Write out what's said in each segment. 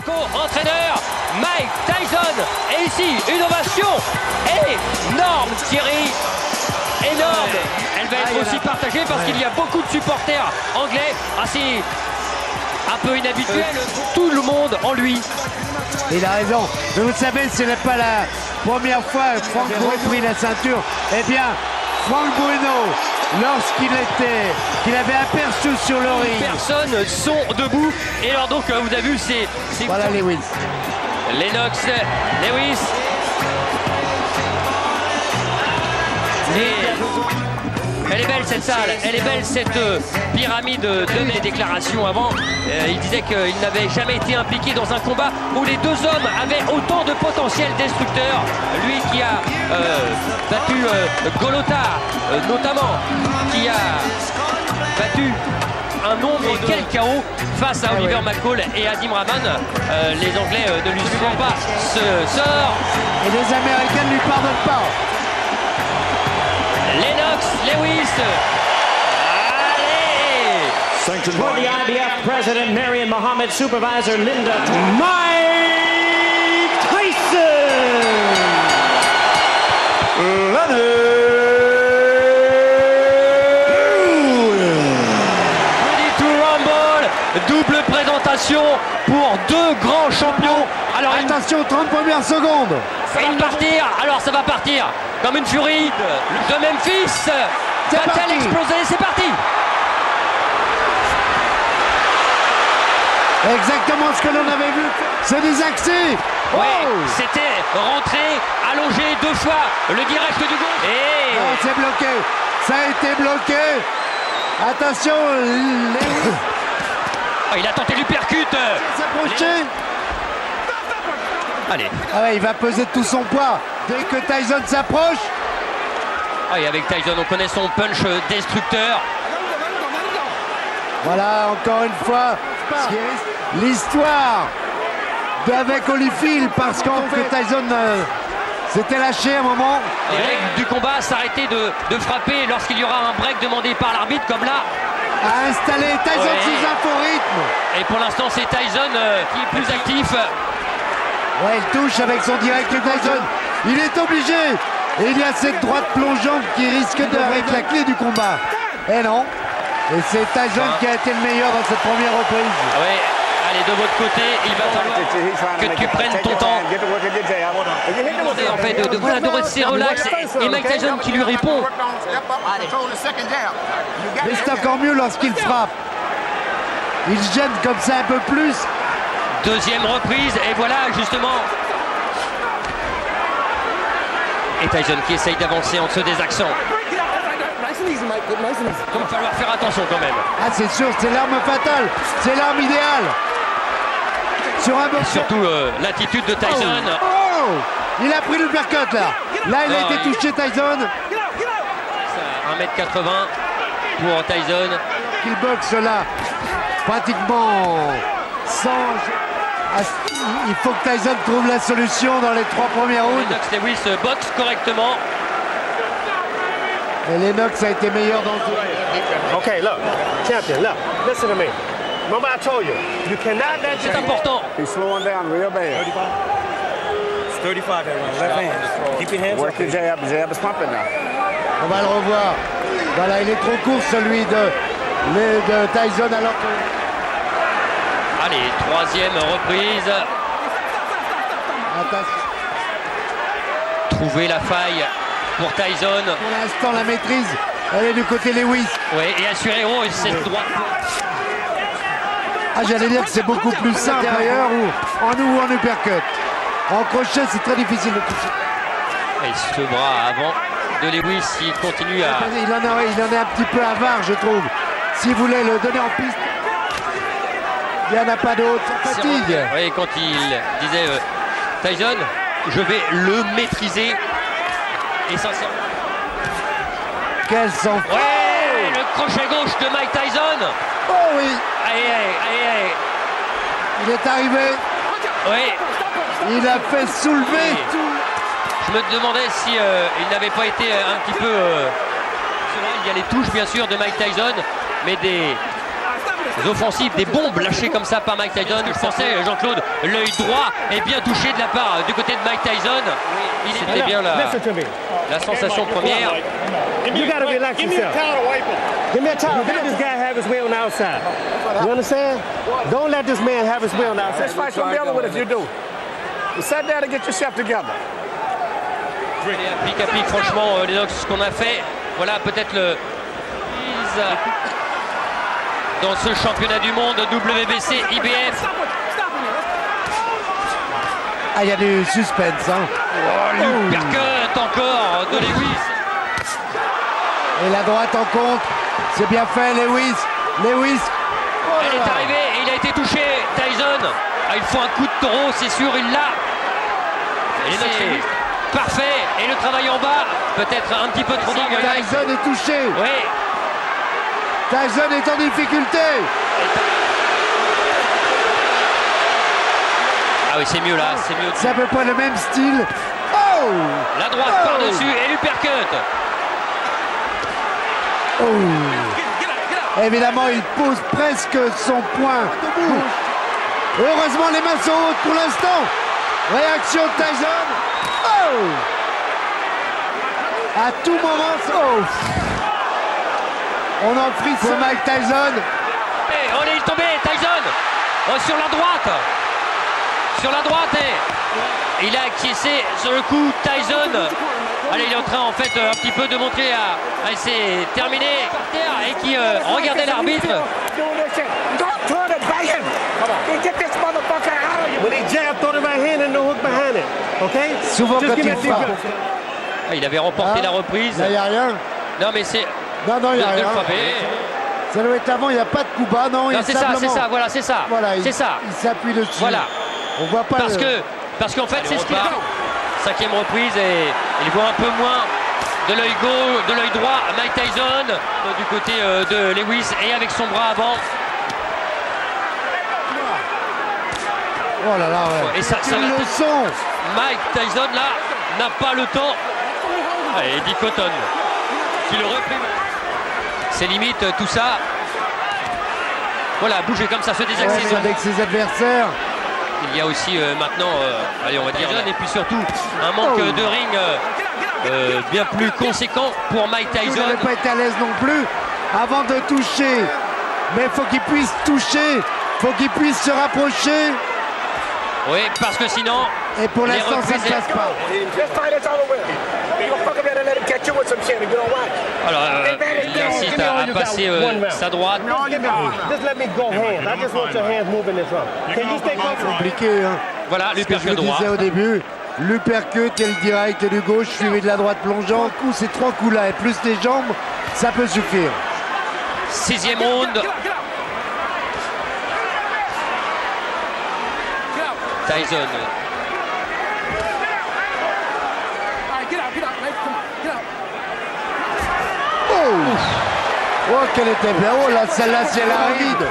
Co-entraîneur Mike Tyson. Et ici, une ovation énorme, Thierry. Énorme. Elle va être aussi partagée parce qu'il y a beaucoup de supporters anglais. Assez un peu inhabituel. Tout le monde en lui. Il a raison. Mais vous savez, ce n'est pas la première fois que Frank Bruno a pris la ceinture. Eh bien, Frank Bruno, qu'il avait aperçu sur le ring. Personnes sont debout. Et alors donc, vous avez vu, c'est voilà Lewis. Lennox, Lewis. Et elle est belle cette salle, elle est belle cette pyramide de mes déclarations avant. Il disait qu'il n'avait jamais été impliqué dans un combat où les deux hommes avaient autant de potentiel destructeur. Lui qui a battu Golota notamment, qui a battu un nombre et quel chaos face à Oliver McCall et Adim Rahman. Les Anglais ne lui suivent pas ce sort. Et les Américains ne lui pardonnent pas. Lennox, Lewis. Allez! For the IBF President Marion Muhammad, Supervisor Linda, Mike Tyson! Ready to rumble, double présentation pour deux grands champions. Alors attention, 30 premières secondes. Ça va partir, alors ça va partir comme une furie de Memphis. Va-t-elle exploser? C'est parti. Exactement ce que l'on avait vu. C'est des axes. Oui, c'était rentré, allongé deux fois, le direct du gauche. Et non, c'est bloqué. Ça a été bloqué. Attention, Lewis. Oh, il a tenté l'uppercut. S'approcher. Allez. Ah ouais, il va peser tout son poids dès que Tyson s'approche. Ah, et avec Tyson, on connaît son punch destructeur. Voilà, encore une fois, l'histoire d'avec Holyfield, parce qu'en fait Tyson s'était lâché à un moment. Les règles du combat, s'arrêter de frapper lorsqu'il y aura un break demandé par l'arbitre, comme là. A installé Tyson sous un faux rythme. Et pour l'instant, c'est Tyson qui est plus actif. Ouais, il touche avec son direct Tyson. Il est obligé. Et il y a cette droite plongeante qui risque d'être la clé du combat. Et non. Et c'est Tyson qui a été le meilleur dans cette première reprise. Ah ouais. Allez, de votre côté, il va falloir que tu prennes ton temps. En fait, de rester relax. Et Mike Tyson qui lui répond. Mais c'est encore mieux lorsqu'il frappe. Il gêne comme ça un peu plus. Deuxième reprise, et voilà justement. Et Tyson qui essaye d'avancer en dessous des accents. Il va falloir faire attention quand même. Ah, c'est sûr, c'est l'arme fatale. C'est l'arme idéale. Sur un box. Surtout l'attitude de Tyson. Oh, il a pris le uppercut là. Là, il a été touché, Tyson. 1m80 pour Tyson. Il boxe là, pratiquement sans... Il faut que Tyson trouve la solution dans les 3 premiers rounds. Lennox Lewis boxe correctement. Et Lennox a été meilleur dans le jeu. Okay, look, champion, look, listen to me. Remember I told you, you cannot let C'est important. He's slowing down real bad. 35 that round, left hand. Keep your hands Work your jab is pumping now. On va le revoir. Voilà, il est trop court celui de Tyson alors que... Allez, troisième reprise. Attention. Trouver la faille pour Tyson. Pour l'instant, la maîtrise, elle est du côté Lewis. Oui, et assurer cette droite. Ah, j'allais dire que c'est beaucoup plus simple ailleurs ou en uppercut. En crochet, c'est très difficile de toucher. Et ce bras avant de Lewis, il continue à... Il en est un petit peu avare, je trouve. S'il voulait le donner en piste, il n'y en a pas d'autre. Fatigue. Oui, quand il disait Tyson, je vais le maîtriser. Et sincèrement. Quel sang. Ouais, le crochet gauche de Mike Tyson. Oh oui. Allez. Il est arrivé. Oui. Il a fait soulever tout. Je me demandais si il n'avait pas été un petit peu... il y a les touches bien sûr de Mike Tyson, mais des offensives, des bombes lâchées comme ça par Mike Tyson. Je pensais, Jean-Claude, l'œil droit est bien touché de la part du côté de Mike Tyson. Il était bien là. La sensation première. You gotta relax yourself. Give me a towel. Let this guy have his way on the outside. You understand? Don't let this man have his way on the outside. This fight's gonna be over with if you do. You sit down and get yourself together. Pic à pic, franchement, Lennox, ce qu'on a fait, voilà peut-être le dans ce championnat du monde WBC IBF. Ah, il y a du suspense, hein. L'uppercut encore de Lewis. Et la droite en contre, c'est bien fait, Lewis. Lewis. Oh Elle est arrivée et il a été touché, Tyson. Ah, il faut un coup de taureau, c'est sûr, il l'a. Et c'est parfait. Et le travail en bas, peut-être un petit peu trop dégueulasse. Tyson est touché. Oui. Tyson est en difficulté. Ah oui, c'est mieux là, c'est mieux. C'est à peu près le même style. Oh! La droite par-dessus et l'uppercut. Oh! Évidemment, il pose presque son poing. Heureusement, les mains sont hautes pour l'instant. Réaction de Tyson. Oh! À tout moment, oh! On en frise pour Mike Tyson. Et oh, il est tombé, Tyson. Oh, sur la droite. Sur la droite, et il a acquiescé sur le coup, Tyson. Allez, il est en train en fait un petit peu de montrer à c'est terminé et qui regardait l'arbitre. Souvent quand il frappe. Il avait remporté la reprise. Là, il n'y a rien. Non, mais c'est Non, il n'y a rien. frapper. Ça doit être avant, il n'y a pas de coup bas. Non, C'est ça, voilà, c'est ça. Voilà, c'est ça. Il s'appuie dessus. Voilà. On voit pas Parce qu'en fait, c'est ce qu'il a. Cinquième reprise et il voit un peu moins de l'œil gauche, de l'œil droit Mike Tyson du côté de Lewis et avec son bras avant. Oh là là, ouais. Et ça une leçon. Mike Tyson là n'a pas le temps. Et Eddie Cotton qui le reprime. C'est limite tout ça. Voilà, bouger comme ça, se désaxer. Avec ses adversaires. Il y a aussi maintenant, allez, on va dire, et puis surtout un manque de ring bien plus conséquent pour Mike Tyson. Il n'aurait pas été à l'aise non plus avant de toucher. Mais il faut qu'il puisse toucher, il faut qu'il puisse se rapprocher. Oui, parce que sinon... Et pour l'instant, ça ne se passe pas. Alors, il incite à passer sa droite. Compliqué, hein. Voilà, Ce que je l'uppercut vous droit. disais au début, l'uppercut et le direct du gauche suivi de la droite plongeant. Ces trois coups-là et plus les jambes, ça peut suffire. Sixième round. Tyson. Oh, qu'elle était bien. Oh là, celle-là, si elle arrive.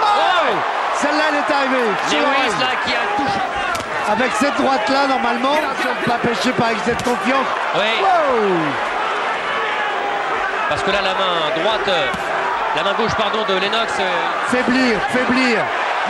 Oh, celle-là, elle est arrivée. Lewis là qui a touché. Avec cette droite-là, normalement, pas pêché par excès de confiance. Oui. Oh. Parce que là, la main gauche, pardon, de Lennox. Faiblir.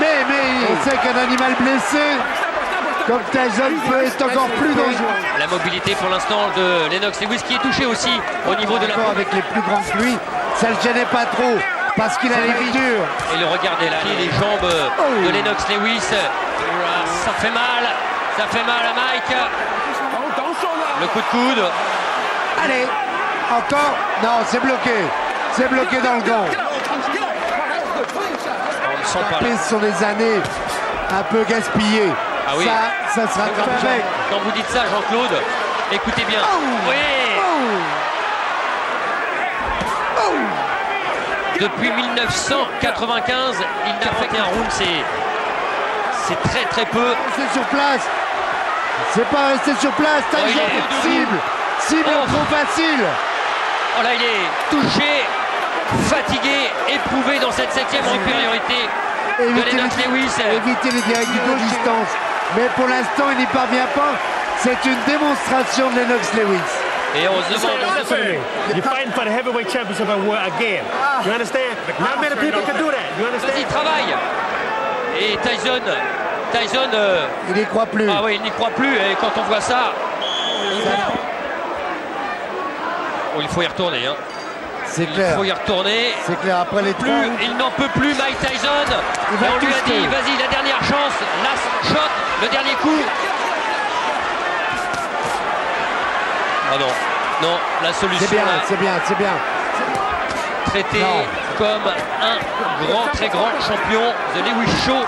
Mais on sait qu'un animal blessé, comme Tyson, peut être encore plus dangereux. La mobilité pour l'instant de Lennox Lewis qui est touché aussi au niveau de la... Avec les plus grands que lui, ça le gênait pas trop parce qu'il a les vies dures. Et le regardez là, les jambes de Lennox Lewis. Ça fait mal à Mike. Le coup de coude. Allez, encore. Non, c'est bloqué dans le gant. On ne sent pas là. Ce sont des années un peu gaspillées. Ah oui. Ça sera avec. Quand vous dites ça, Jean-Claude, écoutez bien. Oui. Depuis 1995, il n'a fait qu'un round, c'est très très peu. Rester sur place. C'est pas rester sur place. Tyson, cible trop facile. Oh là, il est touché, fatigué, éprouvé dans cette septième supériorité de Lennox Lewis. Éviter les directs du dos distance. Mais pour l'instant, il n'y parvient pas. C'est une démonstration de Lennox Lewis. Et on se demande. Listen to me. You're fighting for the heavyweight championship again. You understand? Not many people can do that. You Vas-y, understand? travaille. Et Tyson, Il n'y croit plus. ah oui, il n'y croit plus. Et quand on voit ça, oh, il faut y retourner. Hein. C'est Il clair. faut y retourner. C'est clair. Après les Plus, trois, il n'en peut plus, Mike Tyson. Il va Et on lui a tester. dit, vas-y, la dernière chance, last shot, le dernier coup. Ah non, non, la solution c'est bien, là, c'est bien, c'est bien. traité Non. comme un très grand champion, The Lewis Show.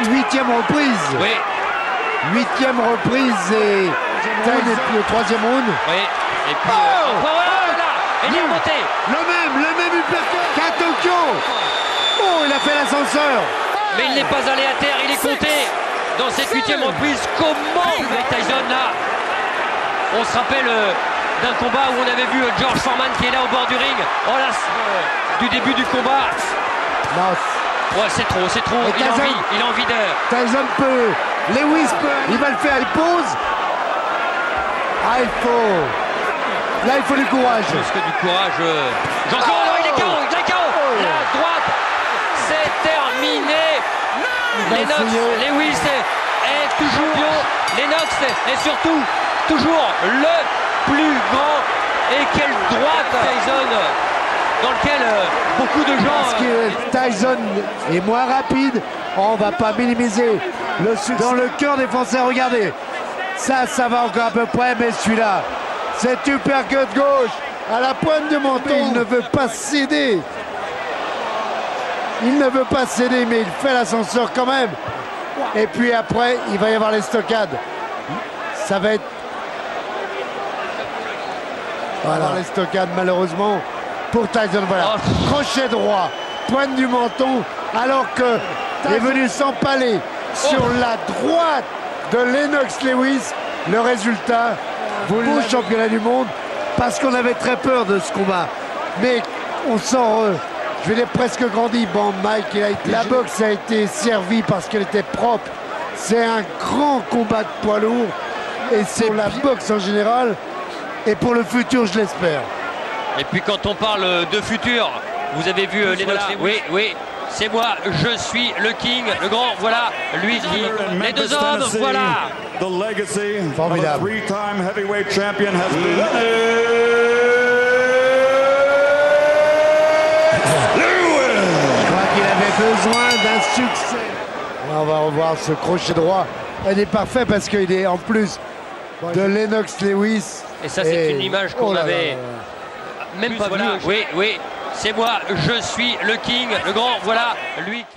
Huitième reprise. Oui, Huitième reprise et le troisième round. oui. Et puis, voilà, il est remonté. Le même uppercut qu'à Tokyo. Oh, il a fait l'ascenseur. Mais il n'est pas allé à terre, il est compté dans cette huitième reprise. Comment Mike Tyson là? On se rappelle d'un combat où on avait vu George Foreman qui est là au bord du ring. Oh là, du début du combat. Non, Ouais, c'est trop. Et Il a Tyson- envie de. Tyson peut. Lewis peut. Il va le faire, il pose. Ah, il faut. Là, il faut du courage. Plus que du courage. Jean-Claude, non, il est KO, La droite, c'est terminé. va Lennox, essayer. Lewis est toujours champion. Lennox est surtout toujours le plus grand. Et quelle droite Tyson, dans lequel beaucoup de gens. Parce que Tyson est moins rapide, on va pas minimiser le succès. Dans le cœur des Français, regardez. Ça va encore à peu près, mais celui-là, cet uppercut gauche à la pointe du menton, il ne veut pas céder. Il ne veut pas céder, mais il fait l'ascenseur quand même. Et puis après, il va y avoir les stockades. Ça va être... Voilà, les stockades, malheureusement, pour Tyson. Voilà, Oh. crochet droit, pointe du menton, alors que est venu s'empaler sur la droite de Lennox Lewis. Le résultat, beau championnat du monde, parce qu'on avait très peur de ce combat. Mais on sent, je vais dire presque grandi. Bon, Mike, la boxe a été servie parce qu'elle était propre. C'est un grand combat de poids lourd. Et c'est la boxe en général. Et pour le futur, je l'espère. Et puis quand on parle de futur, vous avez vu Lennox Lewis. Oui, c'est moi, je suis le king, le grand, voilà, lui dit, les deux hommes, voilà. The legacy of a Formidable. three-time heavyweight champion has been Je crois qu'il avait besoin d'un succès. On va revoir ce crochet droit. Elle est parfait parce qu'il est en plus de Lennox Lewis. Et ça, c'est une image qu'on Oh là là avait là là. même pas vue. Oui, c'est moi, je suis le king, le grand, voilà, lui.